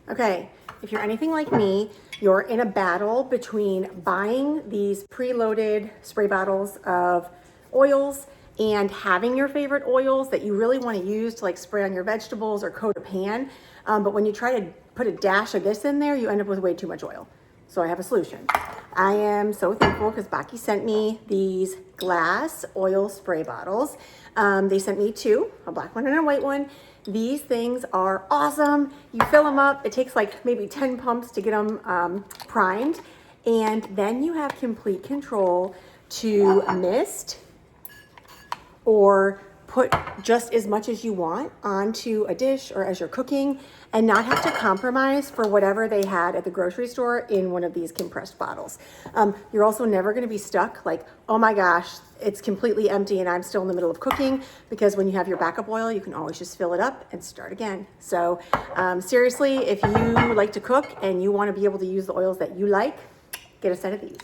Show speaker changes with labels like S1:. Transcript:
S1: Okay, if you're anything like me, you're in a battle between buying these preloaded spray bottles of oils and having your favorite oils that you really want to use to like spray on your vegetables or coat a pan. But when you try to put a dash of this in there, you end up with way too much oil. So I have a solution. I am so thankful because BOKKY sent me these glass oil spray bottles. They sent me two, a black one and a white one. These things are awesome. You fill them up. It takes like maybe 10 pumps to get them primed. And then you have complete control to mist or put just as much as you want onto a dish or as you're cooking and not have to compromise for whatever they had at the grocery store in one of these compressed bottles. You're also never gonna be stuck like, oh my gosh, it's completely empty and I'm still in the middle of cooking, because when you have your backup oil, you can always just fill it up and start again. So seriously, if you like to cook and you wanna be able to use the oils that you like, get a set of these.